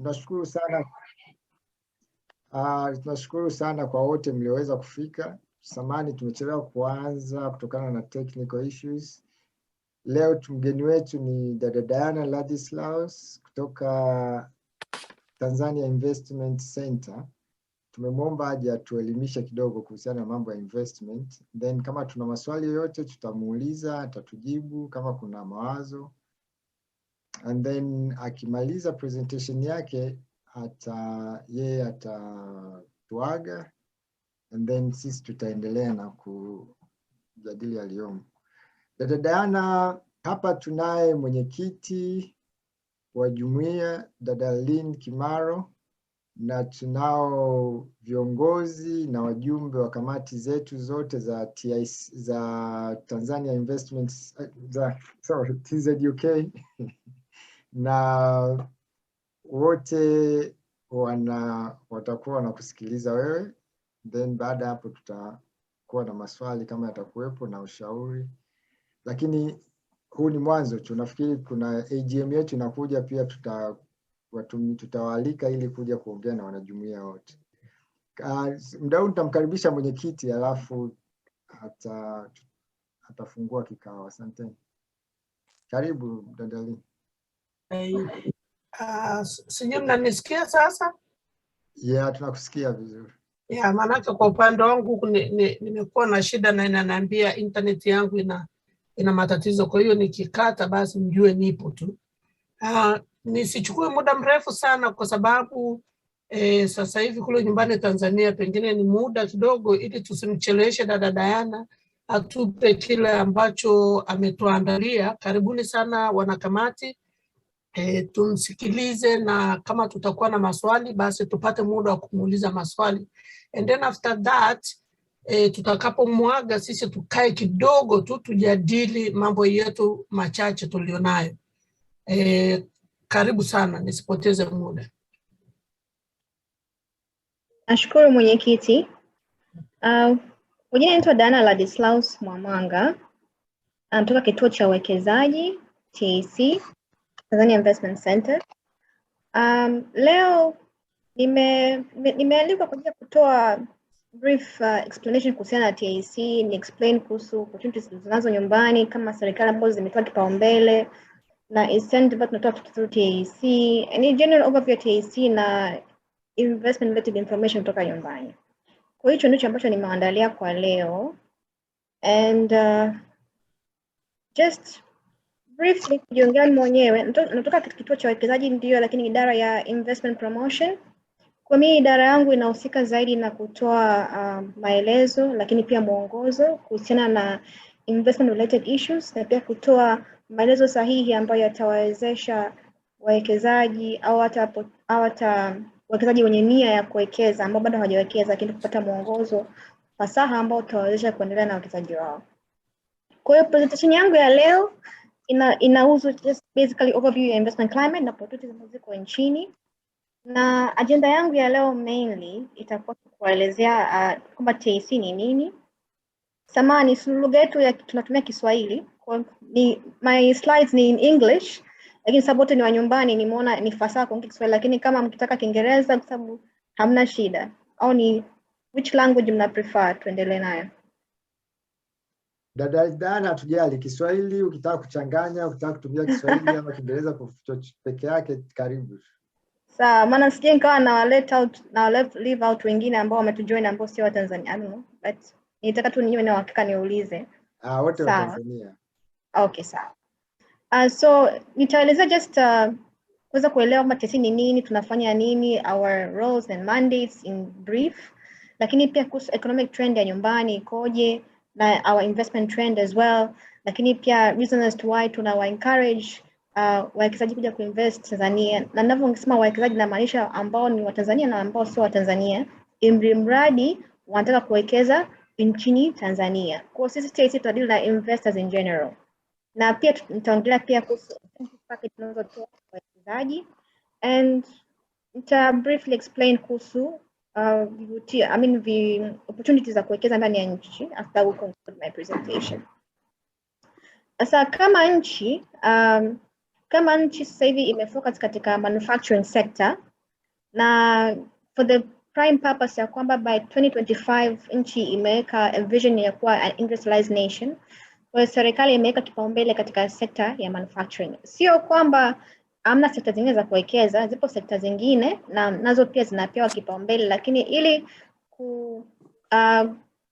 Tunashukuru sana. Tunashukuru sana kwa wote mlioweza kufika. Samahani tumechelewa kuanza kutokana na technical issues. Leo mgeni wetu ni dada Diana Ladislaus kutoka Tanzania Investment Center. Tumemwomba aje atuelimishe kidogo kuhusiana na mambo ya investment. Then kama tuna maswali yoyote tutamuuliza, atatujibu kama kuna mawazo. And then akimaliza presentation yake yeye atatuaga, and then sisi tutaendelea na kujadili yaliyomo. Dada Diana, hapa tunaye mwenyekiti wa Jumuiya dada Lynn Kimaro, na tunao viongozi na wajumbe wa kamati zetu zote za TIC, za Tanzania Investments TZUK na wote watakuwa wanakusikiliza wewe. Then baada hapo tutakuwa na maswali kama yatakuwepo na ushauri. Lakini huu ni mwanzo tu. Nafikiri kuna AGM yetu inakuja pia, tutawaalika ili kuja kuongea na wanajumuiya wote. Muda huu nitamkaribisha mwenyekiti alafu atafungua kikao. Asante. Karibu dada Lynn. Sijui mnanisikia sasa? Yeah, tunakusikia vizuri. Yeah, maanake kwa upande wangu nimekuwa na shida na inaniambia internet yangu ina matatizo, kwa hiyo nikikata basi mjue nipo tu. Nisichukue muda mrefu sana kwa sababu sasa hivi kule nyumbani Tanzania pengine ni muda kidogo, ili tusimcheleweshe dada Diana atupe kile ambacho ametuandalia. Karibuni sana wanakamati. Tumsikilize, na kama tutakuwa na maswali basi tupate muda wa kumuuliza maswali. And then after that tutakapomwaga sisi tukae kidogo tu tujadili mambo yetu machache tulionayo. Karibu sana, nisipoteze muda. Nashukuru mwenyekiti. Jina naitwa Diana Ladislaus Mwamanga. Natoka kituo cha uwekezaji TIC, Tanzania Investment Center. Leo nimealikwa kwa ajili ya kutoa brief explanation kuhusiana na TIC, ni explain kuhusu opportunities zinazo nyumbani kama serikali ambazo zimetoa kipaumbele na incentive tunatoa through TIC, and general overview ya TIC na investment related information kutoka nyumbani. Kwa hiyo ndicho ambacho nimeandalia kwa leo, and just briefly kujiongea mwenyewe. Natoka kituo cha uwekezaji ndio, lakini idara ya investment promotion. Kwa mimi idara yangu inahusika zaidi na kutoa maelezo lakini pia mwongozo kuhusiana na investment related issues, na pia kutoa maelezo sahihi ambayo yatawawezesha wawekezaji au hata wawekezaji wenye nia ya kuwekeza ambao bado hawajawekeza, lakini kupata mwongozo fasaha ambao utawawezesha kuendelea na uwekezaji wao. Kwa hiyo presentation yangu ya leo inahusu just basically overview ya investment climate na opportunities ambazo ziko nchini. Na agenda yangu ya leo mainly itakuwa kuelezea kwamba TIC ni nini. Samahani, lugha yetu tunatumia Kiswahili. My slides ni in English, lakini sababu wote ni wa nyumbani nimeona ni fasaha kuongea Kiswahili, lakini kama mkitaka Kiingereza kwa sababu hamna shida, au ni which language mna prefer tuendelee nayo? Dada Diana, hatujali Kiswahili, ukitaka kuchanganya, ukitaka kutumia Kiswahili ama Kiingereza peke yake, karibu. Sawa, maana sije nikawa leave out wengine ambao wametujoin ambao sio wa Tanzania. I don't know, but nitaka tu niwe na uhakika niulize. Wote wa Tanzania. Okay, sawa. So nitaeleza just kuweza kuelewa kama TIC ni nini, tunafanya nini, our roles and mandates in brief, lakini pia kuhusu economic trend ya nyumbani ikoje, na our investment trend as well, lakini pia reasons as to why tunawa encourage wawekezaji kuja kuinvest Tanzania. Na ninavyosema wawekezaji namaanisha ambao ni wa Tanzania na ambao sio wa Tanzania, mradi wanataka kuwekeza nchini Tanzania. Kwa sisi TIC tutadili na investors in general. Na pia nitaongelea pia kuhusu package tunazotoa kwa wawekezaji, and nita briefly explain kuhusu opportunities za kuwekeza ndani ya nchi after we conclude my presentation. Sasa kama nchi sasa hivi imefocus katika manufacturing sector, na for the prime purpose ya kwamba by 2025 nchi imeweka a vision ya kuwa an industrialized nation. Kwa serikali imeweka kipaumbele katika sekta ya manufacturing. Sio kwamba hamna sekta zingine za kuwekeza, zipo sekta zingine na nazo pia zinapewa kipaumbele, lakini ili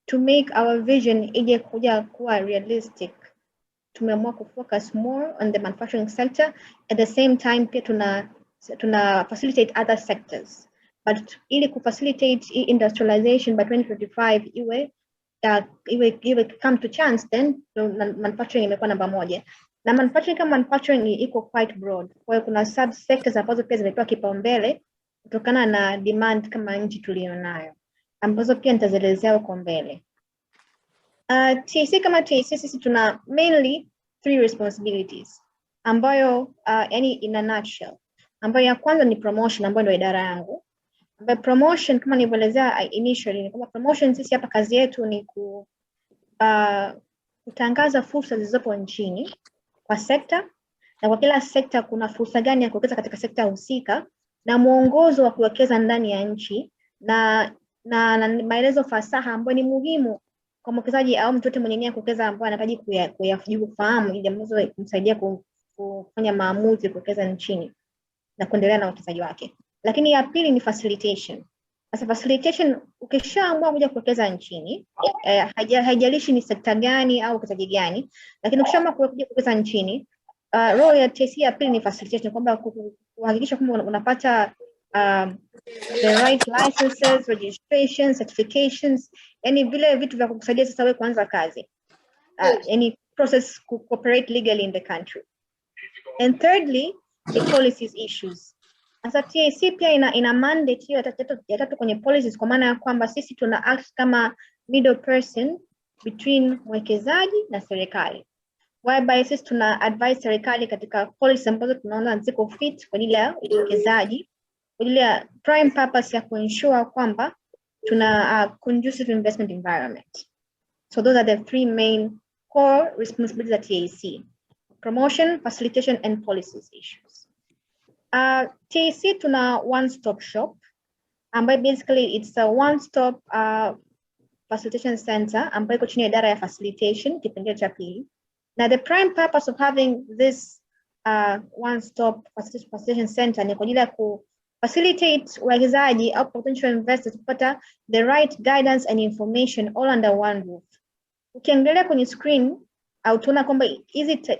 to make our vision ije kuja kuwa realistic, tumeamua kufocus more on the manufacturing sector. At the same time pia tuna facilitate other sectors, but ili kufacilitate industrialization by 2025 iwe come to chance, then manufacturing imekuwa namba moja. Na manufacturing kama manufacturing iko quite broad, kwa hiyo kuna sub sectors ambazo pia zimepewa kipaumbele kutokana na demand kama nchi tulionayo, ambazo pia nitazielezea huko mbele. TIC kama TIC sisi tuna mainly 3 responsibilities ambayo yani in a nutshell, ambayo ya kwanza ni promotion, ambayo ndio idara yangu. Ambayo promotion kama nilivyoelezea initially ni kama promotion sisi hapa kazi yetu ni kutangaza fursa zilizopo nchini kwa sekta, na kwa kila sekta kuna fursa gani ya kuwekeza katika sekta husika, na mwongozo wa kuwekeza ndani ya nchi, na maelezo fasaha ambayo ni muhimu kwa mwekezaji au mtu yote mwenye nia kuwekeza ambaye anahitaji kuyafahamu ili ambazo kumsaidia kufanya maamuzi kuwekeza nchini na kuendelea na uwekezaji wake. Lakini ya pili ni facilitation. Sasa facilitation, ukishaamua kuja kuwekeza nchini, haijalishi ni sekta gani au uwekezaji gani, lakini ukishaamua kuja kuwekeza nchini, role ya TIC ya pili ni facilitation, kwamba kuhakikisha kwamba unapata the right licenses, registrations, certifications, yani vile vitu vya kukusaidia sasa wewe kuanza kazi. Any process to cooperate legally in the country. And thirdly, the policies issues. Sasa TIC pia ina mandate hiyo ya tatu kwenye policies, kwa maana ya kwamba sisi tuna act kama middle person between mwekezaji na serikali, whereby sisi tuna advise serikali katika policies ambazo tunaona ziko fit kwa ajili ya uwekezaji, kwa ajili ya prime purpose ya kuensure kwamba tuna conducive investment environment. So those are the 3 main core responsibilities at TIC: promotion, facilitation, and policies issues. TIC tuna one-stop shop, ambayo basically it's a one-stop facilitation center ambayo iko chini ya idara ya facilitation kipengele cha pili. Now the prime purpose of having this one-stop facilitation center ni kwa ajili ya ku facilitate wawekezaji au potential investors kupata the right guidance and information all under one roof. Ukiangalia kwenye screen au tunaona kwamba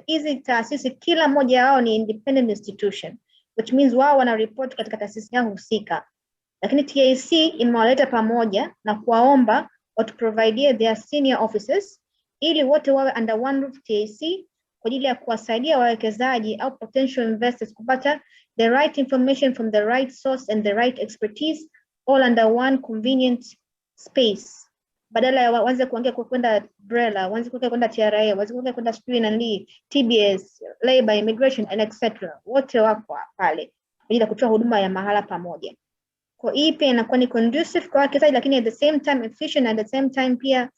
hizi taasisi kila moja wao ni independent institution, which means wao wana report katika taasisi yao husika, lakini TIC imewaleta pamoja na kuwaomba watu provide their senior officers ili wote wawe under one roof TIC kwa ajili ya kuwasaidia wawekezaji au potential investors kupata the right information from the right source and the right expertise all under one convenient space. Badala ya waanze kuangia kwenda BRELA, waanze kwenda TRA, waanze kwenda TBS, labor, immigration and etc. Wote wako pale kwa ajili ya kutoa huduma ya mahala pamoja. Kwa hii pia inakuwa ni conducive kwa wawekezaji, lakini at the same time efficient, and at the same time pia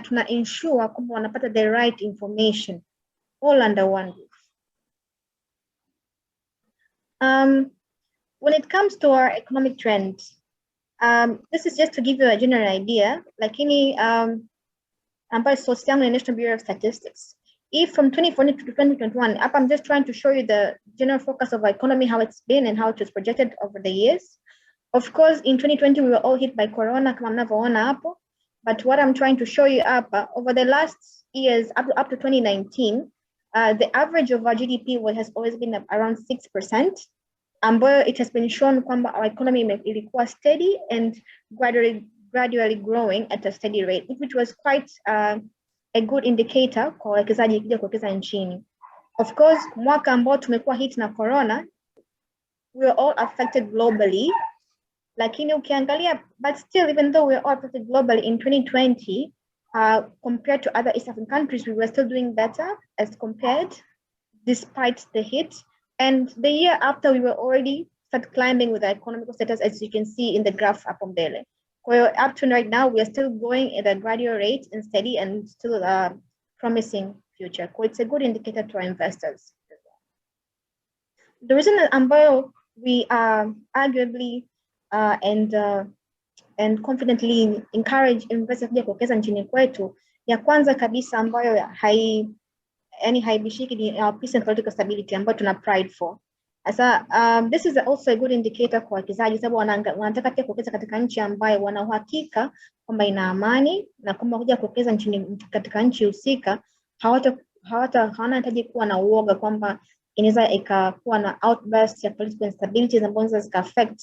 tuna ensure kwamba wanapata the right information all under one roof. When it comes to our economic trend, this is just to give you a general idea, lakini ambayo source yangu ni National Bureau of Statistics. If from 2014 to 2021, I'm just trying to show you the general focus of our economy, how it's been and how it was projected over the years. Of course, in 2020, we were all hit by Corona, kama mnavyoona hapo. But what I'm trying to show you over the last years, up to 2019, the average of our GDP has always been around 6%. Ambayo it has been shown kwamba our economy ilikuwa steady and gradually growing at a steady rate, which was quite a good indicator kwa wawekezaji ikija kuwekeza nchini. Of course, mwaka ambao tumekuwa hit na Corona, we were all affected globally. Lakini ukiangalia, but still, even though we were all affected globally in 2020, compared to other East African countries, we were still doing better as compared, despite the hit. And the year after, we were already start climbing with our economic status, as you can see in the graph up on there. Up to right now, we are still going at a gradual rate and steady and still promising future. It's a good indicator to our investors. The reason ambayo we arguably and confidently encourage investors kuja kuwekeza nchini kwetu, ya kwanza kabisa ambayo haibishiki ni our peace and political stability ambayo tuna pride for. Sasa this is also a good indicator kwa wawekezaji, sababu wanataka pia kuwekeza katika nchi ambayo wana uhakika kwamba ina amani, na kwamba kuja kuwekeza katika nchi husika hawana hitaji kuwa na uoga kwamba inaweza ikakuwa na outburst ya political instabilities ambazo zika affect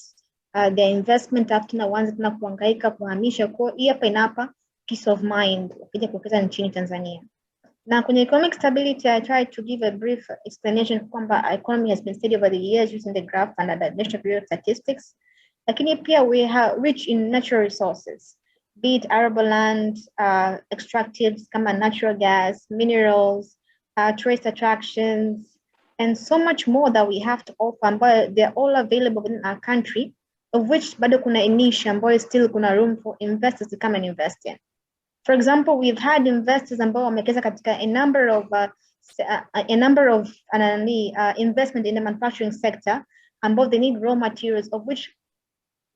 their investment, after na wanza tena kuhangaika kuhamisha. Kwa hiyo hapa inapa peace of mind ukija kuwekeza nchini Tanzania. Na kwenye economic stability, I tried to give a brief explanation kwamba our economy has been steady over the years using the graph under the National Bureau of Statistics. Lakini pia we are rich in natural resources, be it arable land, extractives kama natural gas, minerals, tourist attractions, and so much more that we have to offer, but they're all available within our country, of which bado kuna niche ambayo still kuna room for investors to come and invest in. For example, we've had investors ambao wamewekeza katika a number of investment in the manufacturing sector, ambao they need raw materials, of which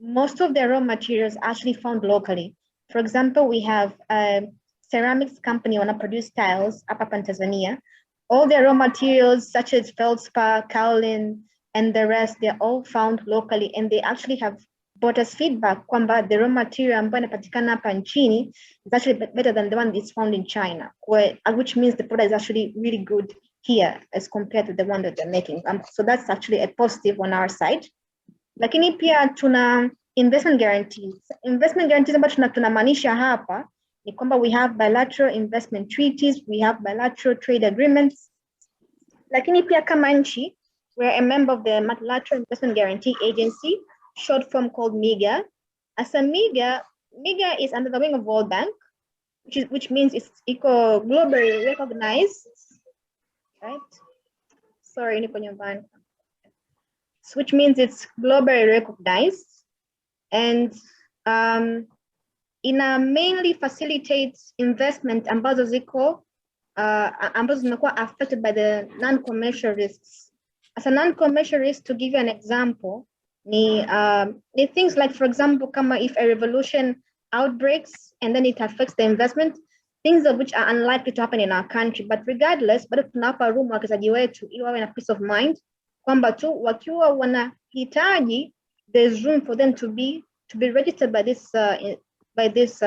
most of their raw materials are actually found locally. For example, we have a ceramics company wana produce tiles hapa in Tanzania. All their raw materials such as feldspar, kaolin, and the rest, they're all found locally, and they actually have brought us feedback kwamba the raw material ambayo inapatikana hapa nchini is actually better than the one that's found in China, which means the product is actually really good here as compared to the one that they're making. So that's actually a positive on our side. Lakini pia tuna investment guarantees. Investment guarantees ambayo tunamaanisha hapa ni kwamba we have bilateral investment treaties, we have bilateral trade agreements. Lakini pia kama nchi, we're a member of the Multilateral Investment Guarantee Agency, short form called MIGA. As a MIGA is under the wing of World Bank, which means it's globally recognized, right? Sorry, which means it's globally recognized, and mainly facilitates investment ambazo zinakuwa affected by the non-commercial risks. As a non-commercial risk, to give you an example, ni things like, for example, kama if a revolution outbreaks and then it affects the investment, things of which are unlikely to happen in our country, but regardless, bado tunawapa room wawekezaji wetu ili wawe na peace of mind kwamba tu wakiwa wanahitaji, there's room for them to be registered by this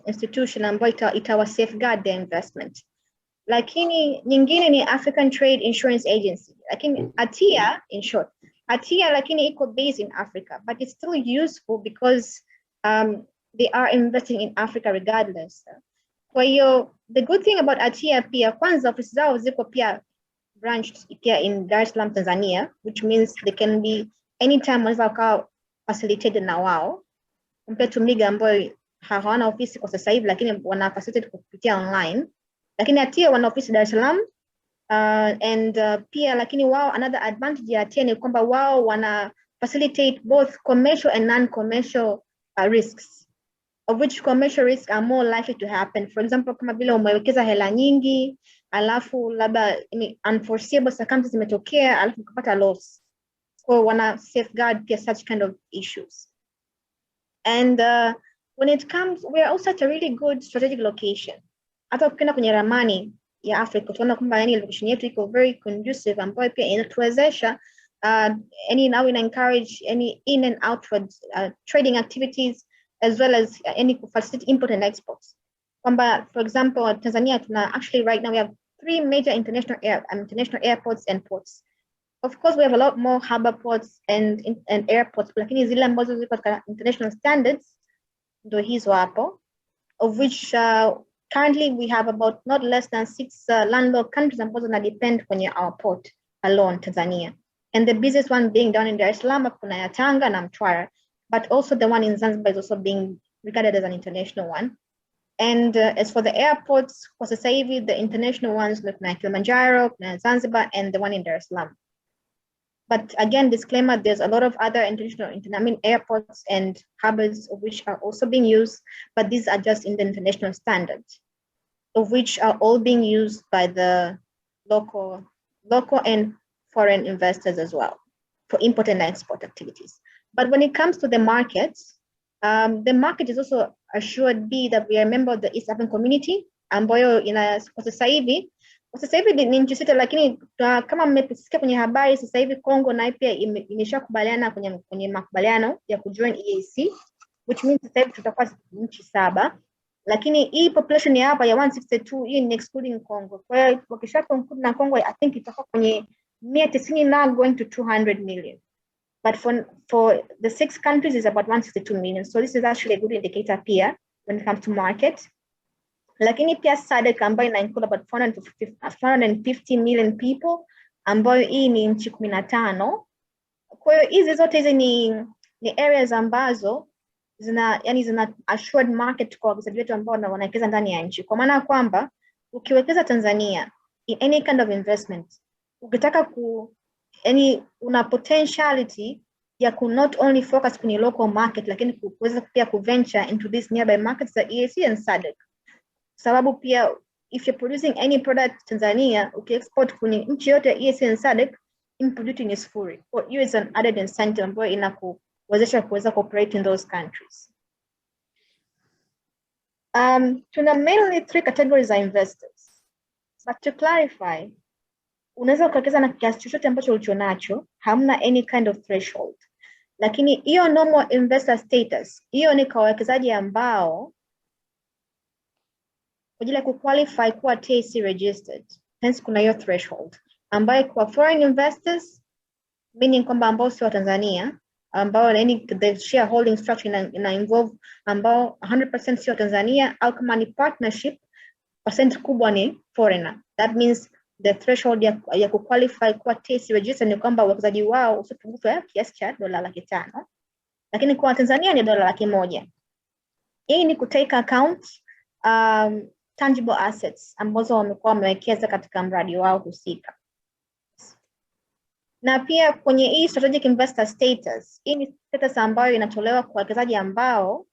institution ambayo itawa safeguard their investment. Lakini nyingine ni African Trade Insurance Agency, lakini ATIA in short. ATIA lakini iko based in Africa, but it's still useful because they are investing in Africa regardless. Kwa hiyo the good thing about ATIA pia, kwanza ofisi zao ziko pia branched pia in Dar es Salaam, Tanzania, which means they can be anytime wanaweza wakawa facilitated na wao, compared to MIGA ambayo hawana ofisi kwa sasa hivi, lakini wana facilitate kupitia online. Lakini ATIA wana ofisi Dar es Salaam, pia lakini wao, another advantage ya ATIA ni kwamba wao wana facilitate both commercial and non-commercial risks, of which commercial risks are more likely to happen. For example, kama vile umewekeza hela nyingi, alafu labda unforeseeable circumstances zimetokea, alafu ukapata loss. Kwa wana safeguard pia such kind of issues. And when it comes, we are also at a really good strategic location. Hata ukienda kwenye ramani ya Africa, tunaona kwamba location yetu iko very conducive, ambayo pia inatuwezesha now we encourage any in and outward trading activities, as well as any facilitate import and exports. Kwamba, for example, Tanzania actually right now we have 3 major international airports and ports. Of course, we have a lot more harbor ports and airports, lakini zile ambazo ziko katika international standards ndo hizo hapo, of which currently we have about not less than 6 landlocked countries ambazo na depend kwenye our port alone, Tanzania. And the busiest one being down in Dar es Salaam, kuna ya Tanga na Mtwara, but also the one in Zanzibar is also being regarded as an international one. And as for the airports, kwa sasa hivi, the international ones look like Kilimanjaro, Zanzibar, and the one in Dar es Salaam. But again, disclaimer, there's a lot of other international airports and harbors of which are also being used, but these are just in the international standards, of which are all being used by the local and foreign investors as well for import and export activities. But when it comes to the market is also assured B that we are a member of the East African community, ambayo kwa sasa hivi ni nchi sita, lakini kama mmesikia kwenye habari sasa hivi Kongo nayo pia imeshakubaliana kwenye makubaliano ya kujoin EAC, which means sasa hivi tutakuwa nchi 7. Lakini hii population ya hapa ya 162 hii ni excluding Congo. Kwa hiyo wakisha conclude na Congo, I think itakuwa kwenye 190 now going to 200 million. But for the 6 countries is about 162 million. So this is actually a good indicator here when it comes to market. Lakini pia SADC ambayo ina include about 450 million people, ambayo hii ni nchi 15. Kwa hiyo hizi zote hizi ni areas ambazo zina assured market kwa wawekezaji wetu ambao wanawekeza ndani ya nchi. Kwa maana kwamba ukiwekeza Tanzania in any kind of investment, ukitaka una potentiality ya not only focus kwenye local market, lakini kuweza pia kuventure into these nearby markets za EAC and SADC. Sababu pia if you're producing any product Tanzania, ukiexport kwenye nchi yote ya EAC and SADC, importing is free. So hiyo is an added incentive ambayo inakuwezesha kuweza cooperate in those countries. Tuna mainly 3 categories of investors. But to clarify, unaweza ukawekeza na kiasi chochote ambacho ulichonacho, hamna any kind of threshold. Lakini hiyo normal investor status, hiyo ni kwa wawekezaji ambao kwa ajili ya kuqualify kuwa TIC registered. Hence kuna hiyo threshold ambayo kwa foreign investors, meaning kwamba ambao sio wa Tanzania, ambao the shareholding structure ina involve ambao 100% sio Tanzania, au kama ni partnership percent kubwa ni foreigner. That means the threshold ya kuqualify kuwa TIC registered ni kwamba wawekezaji wao usipunguke kiasi cha $500,000, lakini kwa Tanzania ni $100,000. Hii ni kutake account tangible assets ambazo wamekuwa wamewekeza katika mradi wao husika. Na pia kwenye hii strategic investor status, hii ni status ambayo inatolewa kwa wawekezaji ambao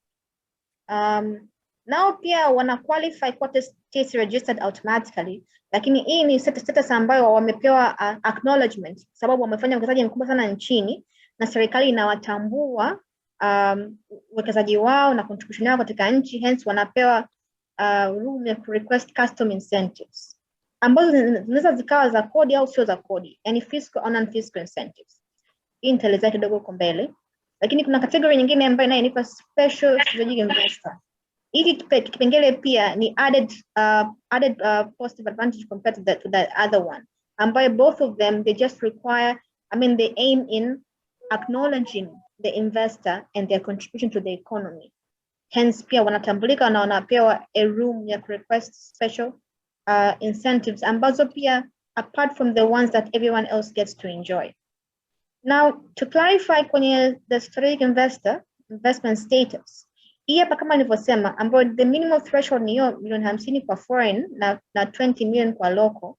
nao pia wana qualify kwa TIC registered automatically, lakini hii ni status ambayo wamepewa acknowledgement sababu wamefanya uwekezaji mkubwa sana nchini na serikali inawatambua uwekezaji wao na contribution yao katika nchi, hence wanapewa room ya request custom incentives ambazo zinaweza zikawa za kodi au sio za kodi, yani fiscal or non-fiscal incentives. Hii nitaelezea kidogo huko mbele. Lakini kuna category nyingine ambayo inaitwa special strategic investor. Hiki kipengele pia ni added positive advantage compared to the other one, ambayo both of them they just require, they aim in acknowledging the investor and their contribution to the economy. Hence pia wanatambulika na wanapewa a room ya request special incentives ambazo pia apart from the ones that everyone else gets to enjoy. Now to clarify kwenye the strategic investor investment status, hii hapa kama nilivyosema ambayo the minimum threshold ni $50,000,000 kwa foreign na 20 million kwa local.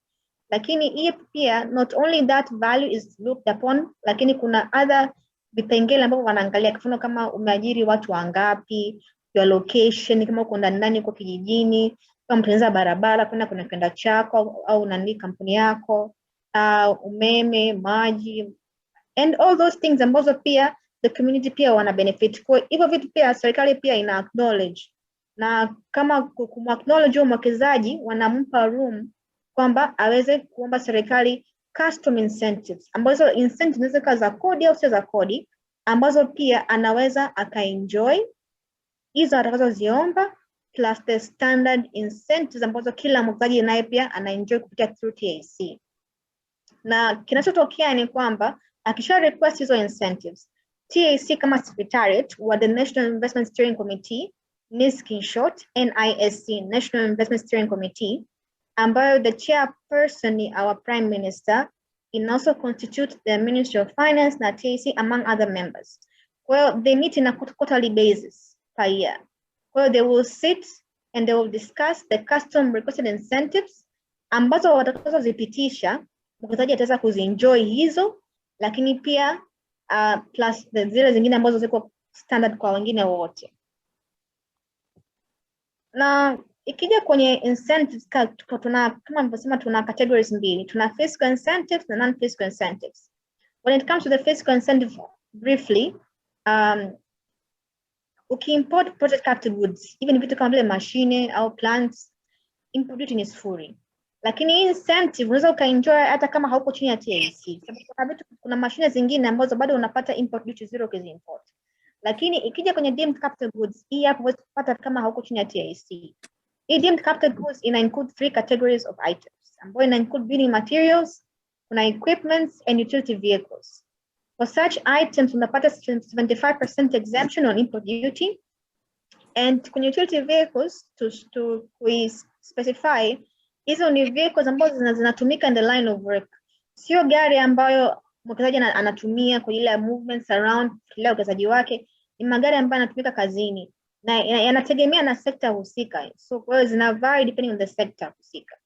Lakini hii pia not only that value is looked upon, lakini kuna other vipengele ambavyo wanaangalia, kwa mfano kama umeajiri watu wangapi, your location, kama uko ndani kwa kijijini, kama mtengeneza barabara kuna kwenda chako au nani kampuni yako, umeme, maji, and all those things ambazo pia the community pia wana benefit. Kwa hivyo vitu pia serikali pia ina acknowledge, na kama kumacknowledge mwekezaji wanampa room kwamba aweze kuomba serikali custom incentives, ambazo incentives zinaweza kuwa za kodi au sio za kodi, ambazo pia anaweza akaenjoy hizo atakazoziomba, plus the standard incentives ambazo kila mwekezaji naye pia anaenjoy kupitia through TIC. Na kinachotokea ni kwamba akisha request hizo incentives, TIC kama secretariat wa the National Investment Steering Committee, NISC in short, NISC, National Investment Steering Committee, ambayo the chairperson ni our Prime Minister, and also constitute the Ministry of Finance na TIC among other members. Well, they meet in a quarterly basis per year. Well, they will sit and they will discuss the custom requested incentives ambazo watakazozipitisha, mwekezaji ataweza kuzienjoy hizo, lakini pia plus zile zingine ambazo ziko standard kwa wengine wote. Na ikija kwenye incentives kama nilivyosema tuna categories mbili, tuna fiscal incentives na non-fiscal incentives. When it comes to the fiscal incentive, briefly, ukiimport project capital goods, even vitu kama vile machine au plants, import duty ni sifuri. Lakini incentive unaweza ukaenjoy hata kama hauko chini ya TIC. Sababu kuna mashine zingine ambazo bado unapata import duty zero ukiziimport. Lakini ikija kwenye deemed capital goods, hii hapo huwezi kupata kama hauko chini ya TIC. Hii deemed capital goods ina include 3 categories of items, ambayo ina include building materials, kuna equipments and utility vehicles. For such items, unapata 75% exemption on import duty. And kwenye utility vehicles, to specify, hizo ni vehicles ambazo zinatumika in the line of work. Sio gari ambayo mwekezaji anatumia kwa ile ya movements around kila uwekezaji wake, ni magari ambayo yanatumika kazini na yanategemea na sekta husika. So kwa hiyo zina vary depending on the sector husika.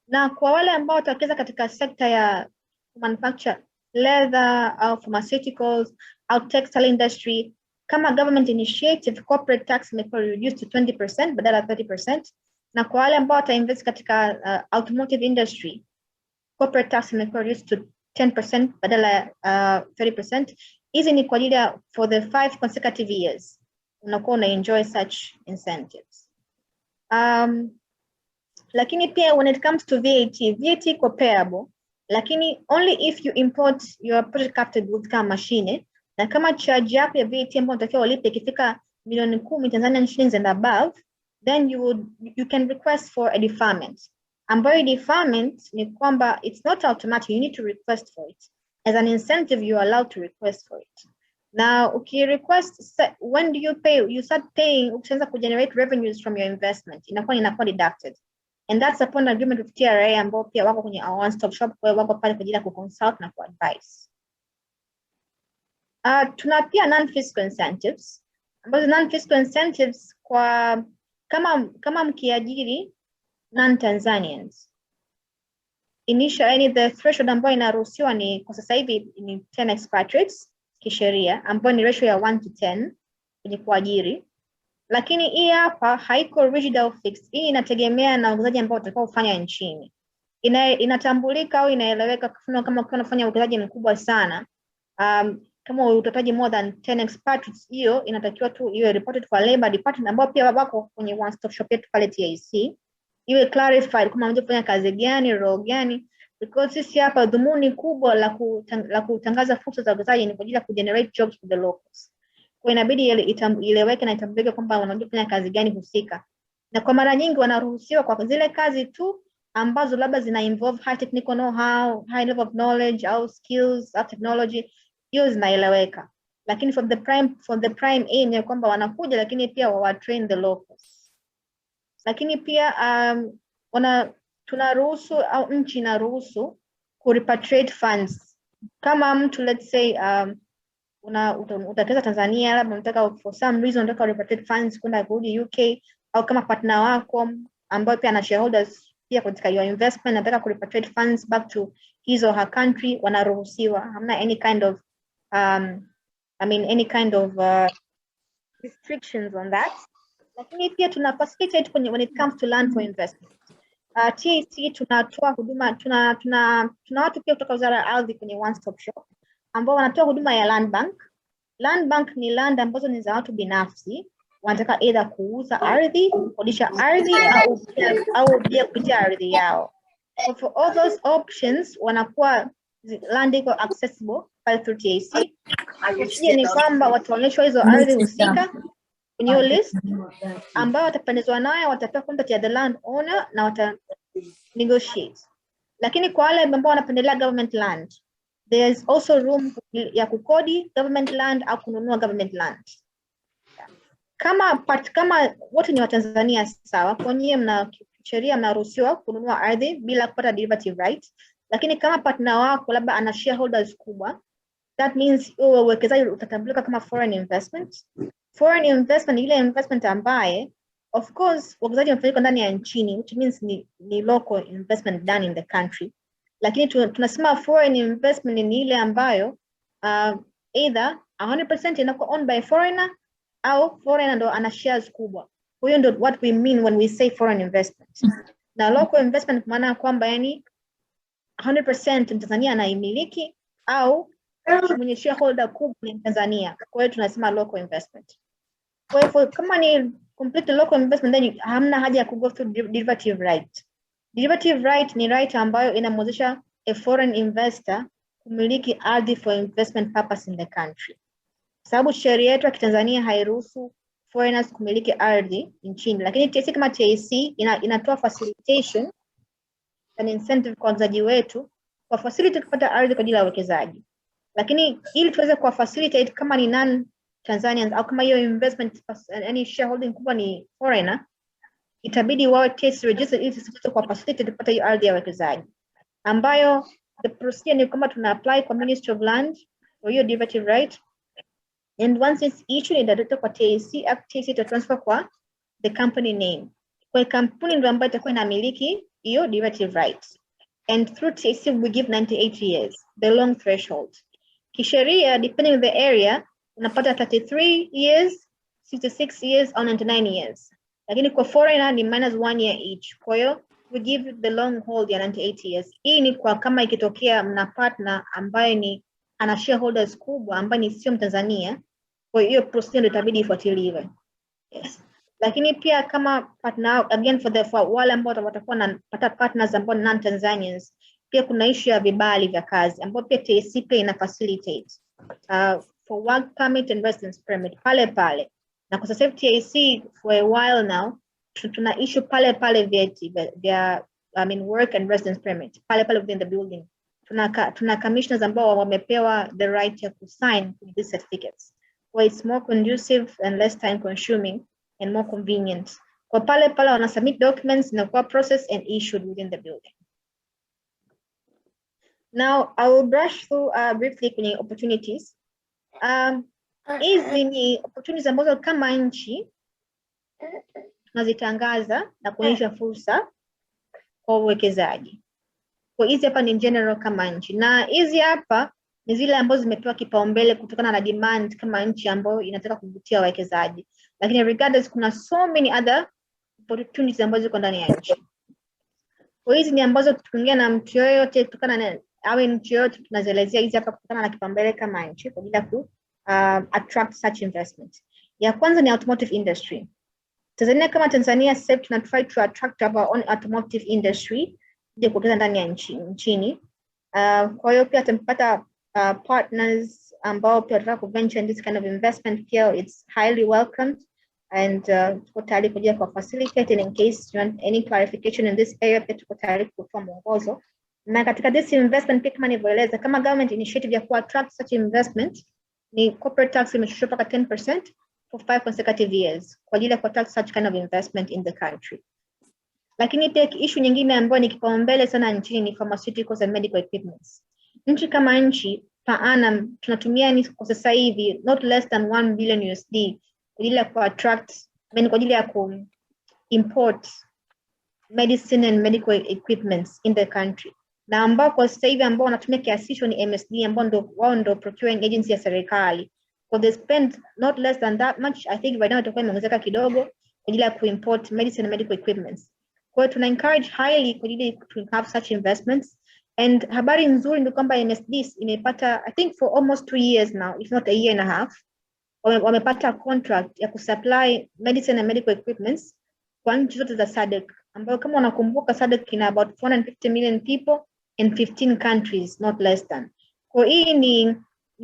Na kwa wale ambao watawekeza katika sekta ya manufacture leather au pharmaceuticals au textile industry, kama government initiative, corporate tax imekuwa reduced to 20% badala ya 30%. Na kwa wale ambao watainvest katika automotive industry, corporate tax imekuwa reduced to 10% badala ya 30%. Hizi ni kwa ajili ya for the 5 consecutive years unakuwa una enjoy such incentives. Lakini pia when it comes to VAT comparable, lakini only if you import your project capital goods kama machine, na kama charge yako ya VAT ambayo unatakiwa ulipe ikifika milioni 10 Tanzanian shillings and above, then you can request for a deferment. Ambayo deferment ni kwamba it's not automatic, you need to request for it. As an incentive, you are allowed to request for it. Now, request, when do you pay? You start paying, ukianza kugenerate revenues from your investment, inakuwa deducted. And that's upon agreement with TRA ambao pia wako kwenye one-stop shop, kwa wako pale kwa ajili ya kuconsult na kuadvise. Tuna pia non-fiscal incentives. Ambazo non-fiscal incentives kwa kama mkiajiri non-Tanzanians. Initially, the threshold ambayo inaruhusiwa ni kwa sasa hivi ni 10 expatriates kisheria, ambayo ni ratio ya 1:10 kwenye kuajiri. Lakini hii hapa haiko rigid au fixed. Hii inategemea na uwekezaji ambao utakao kufanya nchini. Inatambulika au inaeleweka kama unafanya uwekezaji mkubwa sana. Kama utataji more than 10 expatriates, hiyo inatakiwa tu iwe reported kwa labor department ambao pia wako kwenye one stop shop yetu pale TIC. Iwe clarified kama mtu fanya kazi gani, role gani, because sisi hapa dhumuni kubwa la kutangaza fursa za uwekezaji ni kwa ajili ya kugenerate jobs for the locals. Kwa inabidi ileweke na itambulike kwamba wanajua kufanya kazi gani husika. Na kwa mara nyingi wanaruhusiwa kwa zile kazi tu ambazo labda zina involve high technical know-how, high level of knowledge au skills au technology, hiyo zinaeleweka. Lakini from the prime aim ya kwamba wanakuja lakini pia wa train the locals. Lakini pia tunaruhusu au nchi inaruhusu ku repatriate funds. Kama mtu let's say utakeza Tanzania, labda unataka for some reason unataka repatriate funds kwenda kurudi UK, au kama partner wako ambao pia ana shareholders pia katika your investment anataka ku repatriate funds back to his or her country, wanaruhusiwa. Hamna any kind of any kind of restrictions on that. Lakini pia tuna facilitate when it comes to land for investment. TIC tunatoa huduma, tuna watu pia kutoka Wizara ya Ardhi kwenye one stop shop ambao wanatoa huduma ya land bank. Land bank ni land ambazo ni za watu binafsi, wanataka either kuuza ardhi, kukodisha ardhi au pia kupitia ardhi yao. So for all those options wanakuwa land iko accessible by through TIC. Ukija ni kwamba wataonyeshwa hizo ardhi husika kwenye hiyo list ambao watapendezwa nayo, watapewa contact ya the land owner na wata negotiate. Lakini kwa wale ambao wanapendelea government land, there is also room ya kukodi government land au kununua government land. Kama wote ni Watanzania sawa, kwa nyinyi mna sheria mnaruhusiwa kununua ardhi bila kupata derivative right. Lakini kama partner wako labda ana shareholders kubwa, that means uwekezaji utatambulika kama foreign investment. Foreign investment ni ile investment ambaye of course uwekezaji unafanyika ndani ya nchini, which means ni local investment done in the country. Lakini tunasema foreign investment ni ile ambayo either 100% inakuwa owned by foreigner au foreigner ndo ana shares kubwa. Hiyo ndo what we mean when we say foreign investment. Na local investment maana kwamba yani 100% Tanzania anaimiliki au mwenye shareholder kubwa ni Tanzania. Kwa hiyo tunasema local investment. Kwa hiyo kama ni complete local investment, then hamna haja ya go through derivative right. Derivative right ni right ambayo inamwezesha a foreign investor kumiliki ardhi for investment purpose in the country. Sababu sheria yetu ya Tanzania hairuhusu foreigners kumiliki ardhi nchini, lakini TIC kama TIC inatoa facilitation and incentive kwa wawekezaji wetu kwa facilitate kupata ardhi kwa ajili ya uwekezaji. Lakini ili tuweze kwa facilitate kama ni non-Tanzanians au kama hiyo investment any shareholding kubwa ni foreigner, itabidi wawe TIC registered ili tuweze kwa facilitate kupata hiyo ardhi ya uwekezaji. Ambayo the procedure ni kama tuna apply kwa Ministry of Land for hiyo derivative right. And once it's issued, italetwa kwa TIC, TIC ita transfer kwa the company name. Kwa kampuni ndio ambayo itakuwa inamiliki hiyo derivative rights. And through TIC we give 98 years, the long threshold. Kisheria, depending on the area, unapata 33 years, 66 years, or 99 years. Lakini kwa foreigner ni -1 year each. Kwa hiyo we give the long hold ya 98 years. Hii ni kwa kama ikitokea mna partner ambaye ni ana shareholders kubwa ambaye ni sio Mtanzania, kwa hiyo procedure itabidi ifuatiliwe. Yes. Lakini pia kama partner again for wale ambao watakuwa na partners ambao ni non-Tanzanians, pia kuna issue ya vibali vya kazi ambao pia TIC pia ina facilitate for work permit and residence permit pale. Na kwa sasa TIC for a while now tuna issue pale vyeti vya work and residence permit pale within the building. Tuna commissioners ambao wamepewa the right ya kusign these certificates. Where it's more conducive and less time consuming and more convenient. Kwa pale wana submit documents na kwa process and issued within the building. Now I will brush through briefly kwenye opportunities. Hizi ni opportunities ambazo kama nchi tunazitangaza na kuonyesha fursa kwa uwekezaji. Kwa hizi hapa ni general kama nchi, na hizi hapa ni zile ambazo zimepewa kipaumbele kutokana na demand kama nchi ambayo inataka kuvutia wawekezaji. Lakini regardless kuna so many other opportunities ambazo ziko ndani ya nchi. Kwa hizi ni ambazo tukiongea na mtu yoyote kutokana na awe nchi yoyote tunazielezea hizi hapa kutokana na kipaumbele kama nchi kwa ajili ya ku attract such investment. Ya kwanza ni automotive industry. Tanzania kama Tanzania sasa tuna try to attract our own automotive industry ili kuongeza ndani ya nchini. Kwa hiyo pia tumpata partners ambao pia tunataka kuventure in this kind of investment pia it's highly welcomed and tuko tayari kuja kwa facilitate in case you want any clarification in this area pia tuko tayari kutoa mwongozo. Na katika this investment pia kama nilivyoeleza kama government initiative ya ku attract such investment ni corporate tax imeshushwa mpaka 10% for 5 consecutive years kwa ajili ya ku attract such kind of investment in the country. Lakini pia issue nyingine ambayo ni kipaumbele sana nchini ni pharmaceuticals and medical equipments. Nchi kama nchi per annum tunatumia ni kwa sasa hivi not less than 1 billion USD kwa ajili ya ku attract kwa ajili ya ku import medicine and medical equipments in the country. Na ambao kwa sasa hivi ambao wanatumia kiasisho ni MSD ambao wao ndo procuring agency ya serikali. So they spend not less than that much. I think right now itakuwa imeongezeka kidogo kwa ajili ya ku import medicine and medical equipments. Kwa hiyo tuna encourage highly kwa ajili to have such investments. And habari nzuri ndio kwamba MSD imepata I think for almost 2 years now if not a year and a half wamepata contract ya kusupply medicine and medical equipments kwa nchi zote za SADC ambayo kama unakumbuka SADC ina about 450 million people in 15 countries not less than. Kwa hii ni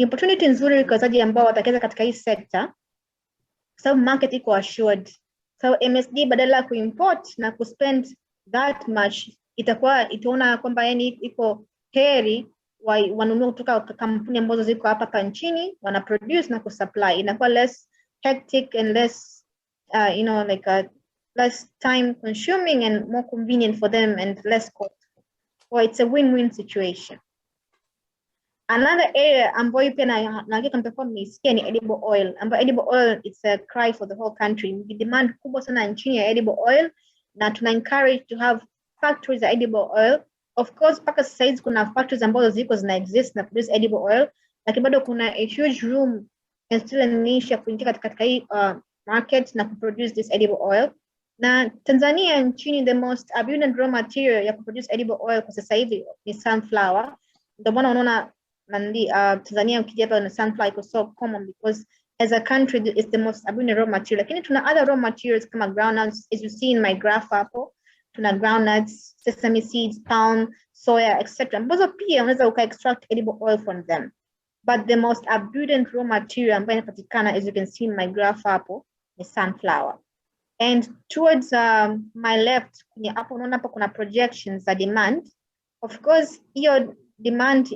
opportunity nzuri kwa wawekezaji ambao watakeza katika hii sector sababu market iko assured. So MSD badala ya kuimport na kuspend that much itaona kwamba yani iko heri wanunua kutoka kampuni ambazo ziko hapa nchini wana produce na kusupply. Inakuwa less hectic and less less time consuming and more convenient for them and less cost. So it's a win-win situation. Another area ambayo pia na mtakuwa mmesikia ni edible oil. Ambayo edible oil it's a cry for the whole country. We demand kubwa sana nchini ya edible oil na tuna encourage to have factories za edible oil. Of course mpaka sasa hizi kuna factories ambazo ziko zina exist na produce edible oil, lakini bado kuna a huge room and still a niche ya kuingia katika hii market na kuproduce this edible oil. Na Tanzania nchini the most abundant raw material ya kuproduce edible oil kwa sasa hivi ni sunflower. Ndio maana unaona Tanzania ukijapa na sunflower is so common because as a country it's the most abundant raw material. Lakini tuna other raw materials kama groundnuts, as you see in my graph hapo. Tuna groundnuts, sesame seeds, palm, soya, etc. Ambazo pia unaweza extract edible oil from them. But the most abundant raw material ambayo inapatikana, as you can see in my graph hapo, is sunflower. And towards my left, hapo unaona hapo kuna projections za demand. Of course, your demand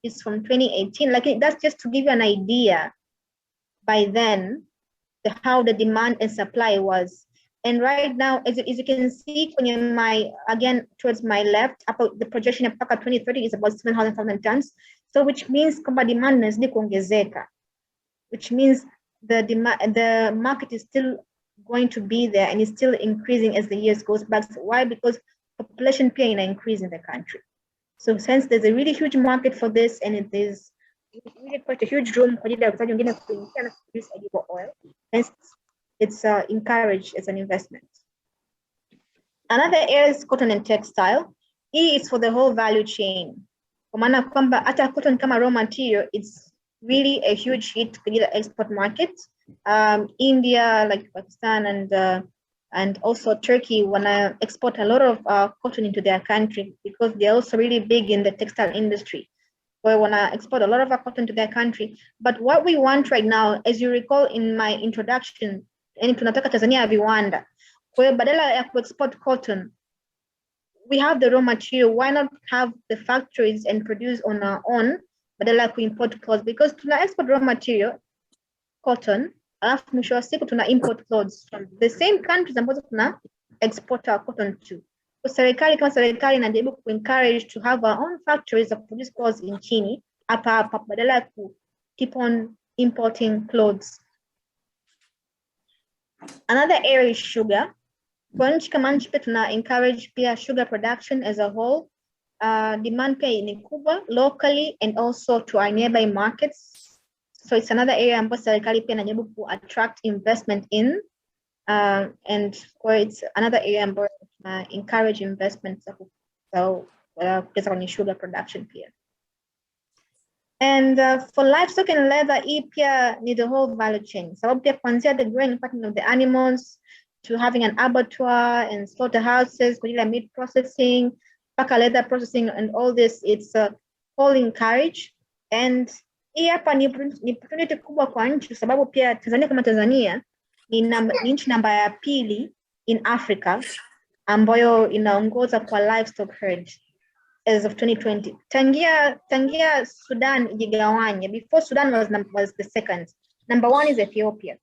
is from 2018. Like that's just to give you an idea by then how the demand and supply was. And right now, as you can see, again towards my left, the projection of 2030 is about 700,000 tons. So which means kwamba demand inazidi kuongezeka, which means the market is still going to be there and is still increasing as the years goes by. Why? Because population pia ina increase in the country. So since there's a really huge market for this, and it is really quite a huge room for the produce edible oil, hence it's encouraged as an investment. Another area is cotton and textile. E is for the whole value chain. Kwa maana kwamba hata cotton kama raw material, it's really a huge hit for the export market. India, like Pakistan and also Turkey, wanna export a lot of cotton into their country because they're also really big in the textile industry. We wanna export a lot of our cotton to their country. But what we want right now, as you recall in my introduction, and tunataka Tanzania viwanda. Kwa hiyo badala ya export cotton, we have the raw material. Why not have the factories and produce on our own? Badala ya import clothes, because tuna export raw material, cotton, alafu mwisho wa siku tuna import clothes from the same countries ambazo tuna export our cotton to. So serikali kama serikali inajaribu encourage to have our own factories that produce clothes nchini hapa badala ya keep on importing clothes. Another area is sugar. Kwa nchi kama nchi pia tuna encourage pia sugar production as a whole. Demand pia ni kubwa locally and also to our nearby markets. So it's another area ambayo serikali pia inajaribu ku attract investment in, and it's another area ambayo encourage investment kuweza kwenye sugar production pia. And for livestock and leather, pia need the whole value chain. Sababu pia kuanzia the growing pattern of the animals to having an abattoir and slaughterhouses, kwa ajili ya meat processing, paka leather processing, and all this, it's all encouraged. And hii hapa ni opportunity kubwa kwa nchi, sababu pia Tanzania kama Tanzania ni nchi namba ya pili in Africa ambayo inaongoza kwa livestock herd as of 2020. Tangia Sudan igawanye, before Sudan was the second. Number one is Ethiopia,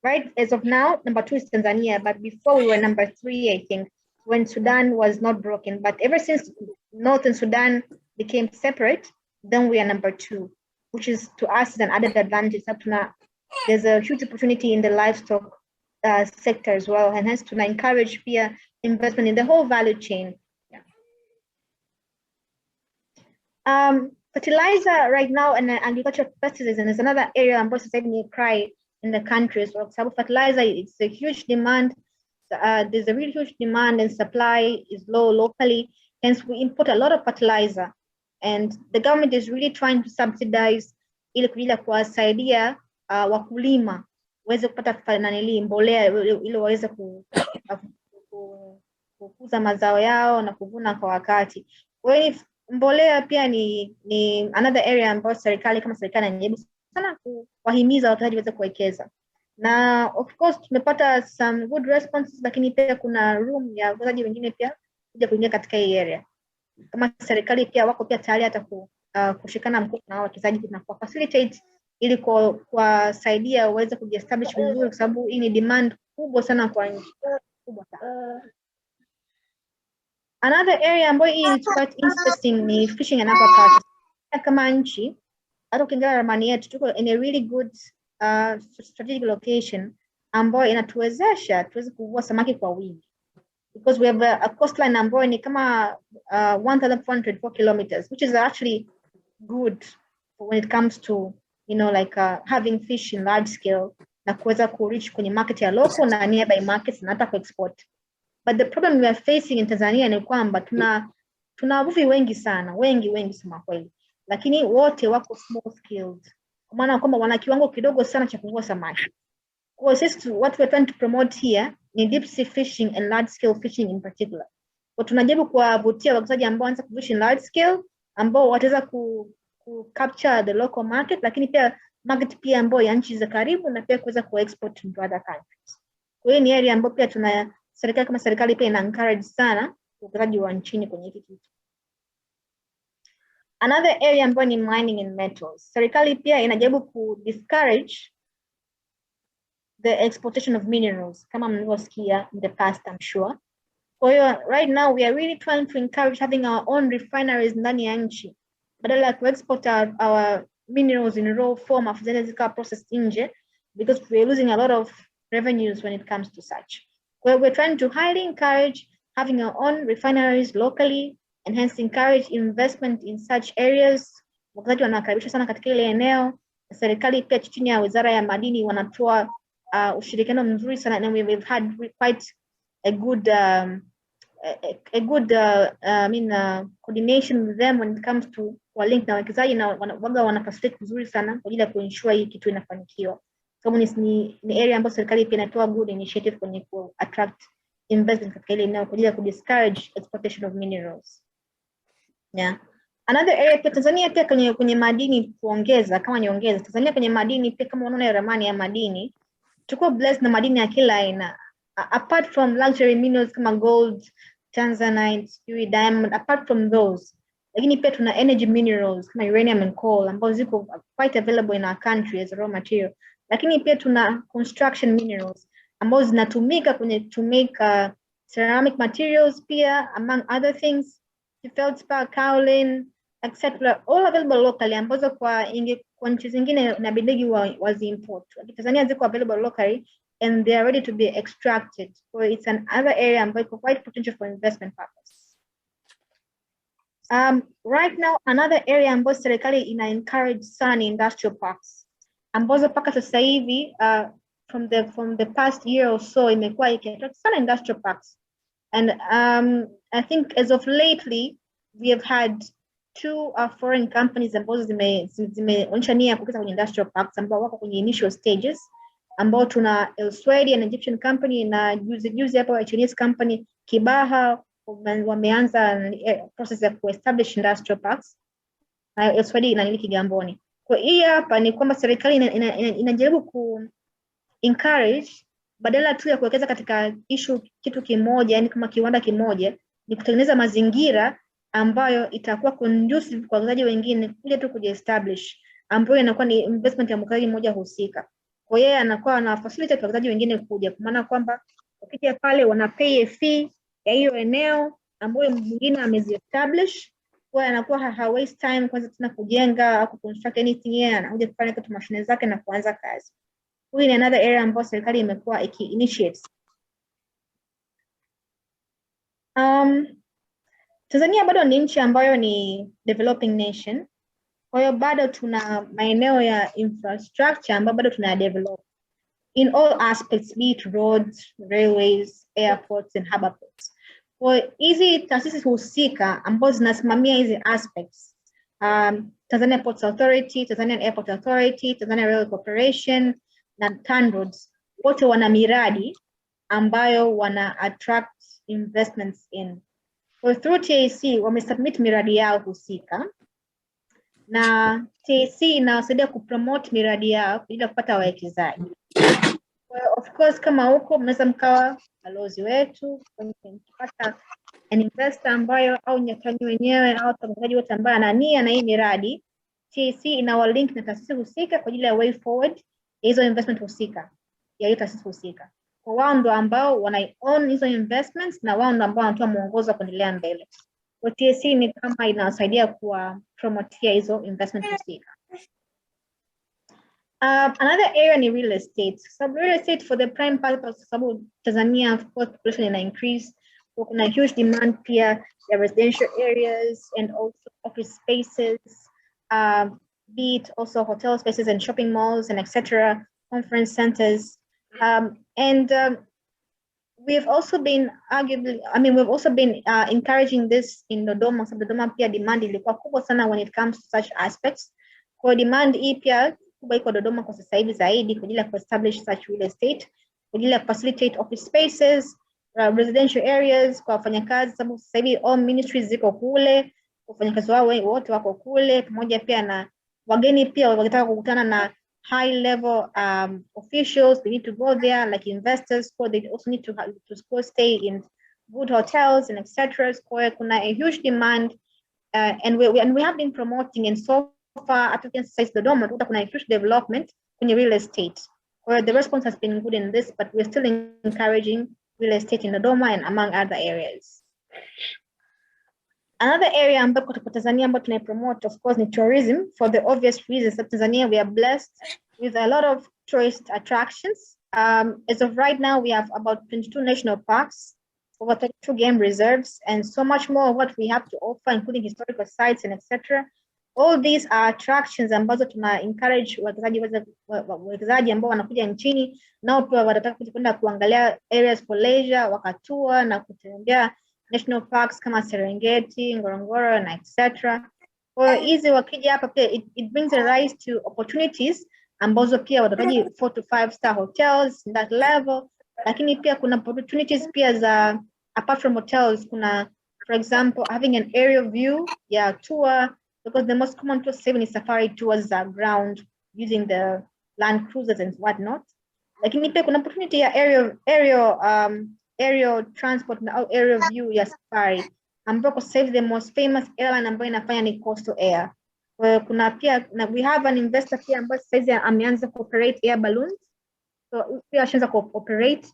right? As of now, number two is Tanzania, but before we were number 3, I think, when Sudan was not broken. But ever since Northern Sudan became separate, then we are number 2, which is to us is an added advantage. Up to now, there's a huge opportunity in the livestock sector as well, and hence to encourage peer investment in the whole value chain. Fertilizer right now and agricultural pesticides is another area I'm supposed to say cry in the country as well. So fertilizer, it's a huge demand. There's a really huge demand and supply is low locally. Hence we import a lot of fertilizer, and the government is really trying to subsidize ili kuja kuwasaidia wakulima waweze kupata mbolea ili waweze kukuza mazao yao na kuvuna kwa wakati. Kwa hiyo mbolea pia ni another area ambayo serikali kama serikali inajaribu sana kuwahimiza wawekezaji waweze kuwekeza. Na of course tumepata some good responses, lakini pia kuna room ya wawekezaji wengine pia kuja kuingia katika hii area. Kama serikali pia wako pia tayari hata kushikana mkono na wawekezaji na kwa facilitate ili kuwasaidia waweze kujiestablish vizuri, kwa sababu hii ni demand kubwa sana kwa nchi kubwa sana. Another area ambayo is quite interesting ni fishing and aquaculture. Kama nchi, hata ukiangalia ramani yetu tuko in a really good strategic location ambayo inatuwezesha tuweze kuvua samaki kwa wingi. Because we have a coastline ambayo ni kama 1,404 kilometers, which is actually good when it comes to, you know, like having fish in large scale na kuweza ku-reach kwenye market ya local na nearby markets na hata ku-export. But the problem we are facing in Tanzania ni kwamba tuna wavuvi wengi sana, wengi sema kweli. lakini wote wako small scaled, kwa maana kwamba wana kiwango kidogo sana cha kuvua samaki. Kwa sisi what we're trying to promote here ni deep sea fishing and large scale fishing in particular. Kwa tunajaribu kuwavutia wawekezaji ambao wanaanza kufish in large scale, ambao wataweza ku capture the local market, lakini pia market pia ambao ya nchi za karibu, na pia kuweza ku-export to other countries. Kwa hiyo ni area ambayo pia tuna serikali kama serikali pia ina encourage sana uwekezaji wa nchini kwenye hiki kitu. Another area ambayo ni mining and metals. Serikali pia inajaribu ku discourage the exportation of minerals, kama mlivyosikia in the past, I'm sure. Kwa hiyo right now we are really trying to encourage having our own refineries ndani ya nchi, badala ya ku-export our minerals in raw form after then zikawa processed nje, because we are losing a lot of revenues when it comes to such. Where we're trying to highly encourage having our own refineries locally, and hence encourage investment in such areas. Wawekezaji wanakaribishwa sana katika ile eneo. Serikali pia chini ya Wizara ya Madini wanatoa ushirikiano mzuri sana, and we've had quite a good coordination with them when it comes to link na wawekezaji, na wana facilitate vizuri sana kwa ajili ya kuensure hii kitu inafanikiwa. Sababu ni area ambayo serikali pia inatoa good initiative kwenye ku attract investment katika ile eneo kwa ajili ya ku discourage exportation of minerals. Yeah. Another area pia Tanzania pia kwenye madini kuongeza, kama niongeza, Tanzania kwenye madini pia, kama unaona ramani ya madini, tuko blessed na madini ya kila aina. Apart from luxury minerals kama gold, tanzanite, diamond, apart from those, lakini pia tuna energy minerals kama uranium and coal ambazo ziko quite available in our country as a raw material. Lakini pia tuna construction minerals ambazo zinatumika kwenye to make ceramic materials pia, among other things, feldspar, kaolin, etc. all available locally, ambazo kwa nchi zingine inabidi wazi import. Tanzania ziko available locally and they are ready to be extracted. So it's another area ambayo iko quite potential for investment purpose. Right now another area ambayo serikali ina encourage sana industrial parks, ambazo paka sasa hivi from the past year or so imekuwa ikiattract sana industrial parks. And I think as of lately we have had 2 foreign companies ambazo zimeonyesha nia ya kuwekeza kwenye industrial parks, ambao wako kwenye initial stages, ambao tuna Elsewedi, an Egyptian company, na juzi hapo Chinese company Kibaha wameanza process ya kuestablish industrial parks, na Elsewedi inanili Kigamboni. Kwa hiyo hapa ni kwamba serikali inajaribu ku encourage, badala tu ya kuwekeza katika kitu kimoja, yani kama kiwanda kimoja, ni kutengeneza mazingira ambayo itakuwa conducive kwa wawekezaji wengine kuja tu kujiestablish, ambayo inakuwa ni investment ya mwekezaji mmoja husika. Kwa hiyo anakuwa na facilitate wawekezaji wengine kuja, kwa maana kwamba ukija pale wana pay a fee ya hiyo eneo ambayo mwingine ameziestablish. Kwa hiyo anakuwa ha waste time kwanza tena kujenga au construct anything, yeye anakuja kufanya kitu mashine zake na kuanza kazi. Hii ni another area ambayo serikali imekuwa iki-initiate. Tanzania bado ni nchi ambayo ni developing nation. Kwa hiyo bado tuna maeneo ya infrastructure ambayo bado tuna develop in all aspects, be it roads, railways, airports and harbor ports. Kwa hizi taasisi husika ambazo zinasimamia hizi aspects, Tanzania Ports Authority, Tanzania Airport Authority, Tanzania Railway Corporation na TANROADS, wote wana miradi ambayo wana attract investments in. Through TIC wamesubmit miradi yao husika, na TIC inawasaidia kupromote miradi yao ili kupata wawekezaji. Of course kama huko mnaweza mkawa balozi wetu, kupata an investor ambayo au nyakani wenyewe au wawekezaji wote ambao ana nia na hii miradi, TIC inawa link na taasisi husika kwa ajili ya way forward hizo investment husika ya hiyo taasisi husika. Kwa wao ndo ambao wana own hizo investments, na wao ndo ambao wanatoa mwongozo kuendelea mbele. Kwa TIC ni kama inawasaidia kuwa promotea hizo investment husika. Another area ni real estate. So real estate for the prime purpose, sababu Tanzania of course population ina increase, kuna huge demand pia ya residential areas and also office spaces, be it also hotel spaces and shopping malls and etc., conference centers. we've also been encouraging this in Dodoma. So Dodoma pia demand ilikuwa kubwa sana when it comes to such aspects. Kwa demand hii pia kubwa iko Dodoma kwa sasa hivi zaidi kwa ajili ya kuestablish such real estate, kwa ajili ya facilitate office spaces, residential areas kwa wafanyakazi, sababu sasa hivi all ministries ziko kule, wafanyakazi wao wote wako kule, pamoja pia na wageni pia wakitaka kukutana na high level officials, they need to go there, like investors, so they also need to stay in good hotels and etc. So kuna a huge demand, and we have been promoting, and so far applicants size Dodoma kuna a huge development in real estate, where the response has been good in this, but we're still encouraging real estate in Dodoma and among other areas. Another area ambapo kwa Tanzania ambapo tunapromote, of course, ni tourism, for the obvious reasons that Tanzania we are blessed with a lot of tourist attractions. As of right now, we have about 22 national parks, over 32 game reserves, and so much more of what we have to offer, including historical sites and etc. All these are attractions ambazo tuna encourage wawekezaji ambao wanakuja nchini, nao pia wanataka kwenda kuangalia areas for leisure, wakatua na kutembea national parks kama Serengeti, Ngorongoro na etc. Kwa hizi wakija hapa pia it brings a rise to opportunities ambazo pia watataji 4 to 5 star hotels in that level, lakini pia kuna opportunities pia za apart from hotels, kuna for example having an aerial view tour, because the most common tour saving is safari tours are ground using the land cruisers and whatnot, lakini pia kuna opportunity ya aerial transport na aerial view ya safari, ambapo save the most famous airline ambayo inafanya ni Coastal Air. Kuna pia we have an investor pia ambaye sasa ameanza kuoperate air balloons, so pia ashaanza kuoperate,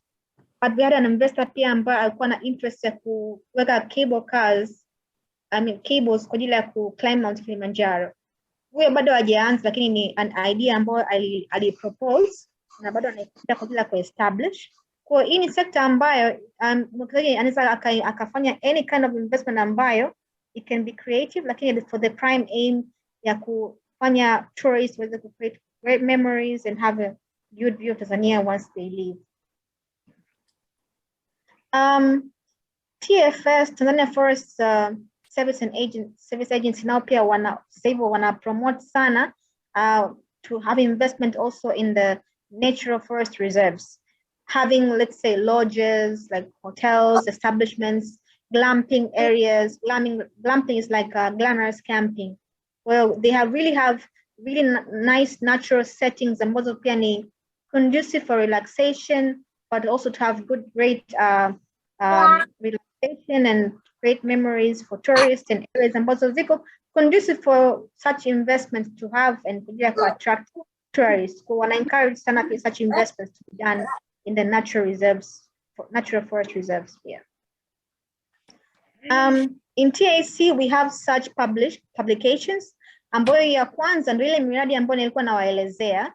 but we had an investor pia ambaye alikuwa na interest ya kuweka cables kwa ajili ya ku climb Mount Kilimanjaro. Huyo bado hajaanza, lakini ni an idea ambayo alipropose na bado anaenda kwa ajili ya kuestablish. Kwa hii ni sector ambayo mwekezaji anaweza akafanya any kind of investment ambayo it can be creative, lakini for the prime aim ya kufanya tourists waweze ku create great memories and have a good view of Tanzania once they leave. TFS, Tanzania Forest Service Agency nao pia wana promote sana to have investment also in the natural forest reserves, having, let's say, lodges like hotels, establishments, glamping areas. Glamping is like glamorous camping. Well, they really have nice natural settings ambazo pia ni conducive for relaxation, but also to have great relaxation and great memories for tourists, and areas ambazo ziko conducive for such investments to have and to attract tourists. So I encourage sana pia such investments to be done in the natural reserves, natural forest reserves here. In TIC we have such publications, ambayo ya kwanza ndio ile miradi ambayo nilikuwa nawaelezea.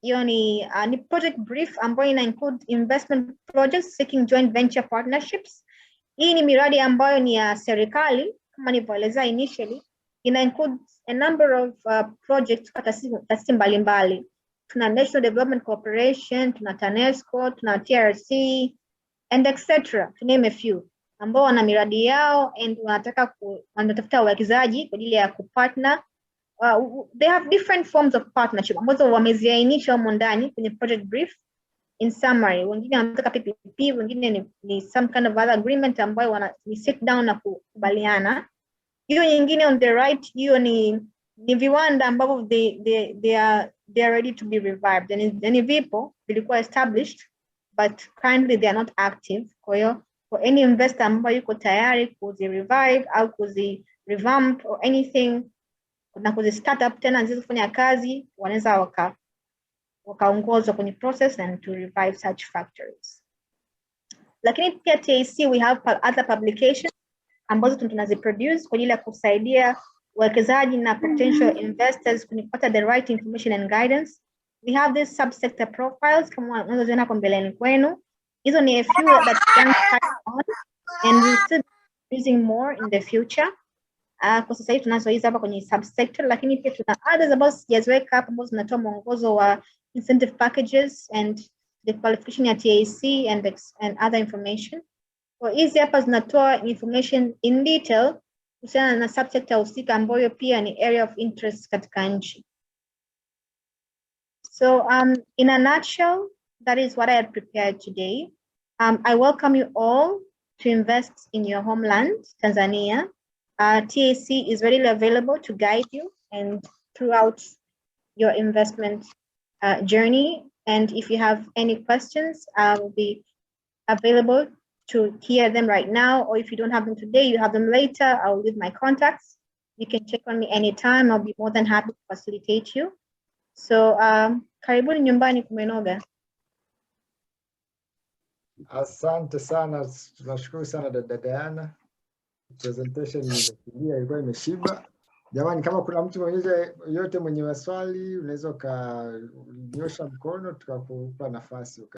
Hiyo ni project brief ambayo ina include investment projects seeking joint venture partnerships. Hii ni miradi ambayo ni ya serikali kama nilivyoelezea initially, ina include a number of projects kwa taasisi mbalimbali. Tuna National Development Corporation, tuna TANESCO, tuna TRC, and etc. to name a few, ambao wana miradi yao and wanatafuta wawekezaji kwa ajili ya kupartner. They have different forms of partnership ambazo wameziainisha humo ndani kwenye project brief. In summary, wengine wanataka PPP, wengine ni some kind of other agreement ambayo ni sit down na kukubaliana. Hiyo nyingine on the right, hiyo ni viwanda ambavyo they are ready to be revived. Ni vipo vilikuwa established but currently they are not active. Kwa hiyo for any investor ambayo yuko tayari kuzi revive au kuzi revamp or anything na kuzi start up tena ziweze kufanya kazi, wanaweza wakaongozwa kwenye process and to revive such factories. Lakini pia TIC we have other publications ambazo tunaziproduce kwa ajili ya kusaidia wawekezaji na potential investors kupata the right information and guidance. We have these subsector profiles kama unazoziona kwa mbeleni kwenu. Hizo ni a few that can touch on and we'll still be using more in the future. Kwa sasa hivi tunazo hizi hapa kwenye subsector, lakini pia tuna others ambazo sijaziweka hapa ambazo zinatoa mwongozo wa incentive packages and the qualification ya TIC and other information. Kwa hizi hapa zinatoa information in detail kuhusiana na subject husika ambayo pia ni area of interest katika nchi. So in a nutshell, that is what I had prepared today. I welcome you all to invest in your homeland, Tanzania. TAC is readily available to guide you and throughout your investment journey. And if you have any questions, I will be available to hear them right now. Or if you don't have them today, you have them later. I'll leave my contacts. You can check on me anytime. I'll be more than happy to facilitate you. So karibuni nyumbani kumenoga. Asante sana, tunashukuru sana dada Diana. Presentation ilikuwa imeshiba. Jamani, kama kuna mtu yote mwenye maswali, unaweza ukanyosha mkono tukakupa nafasi.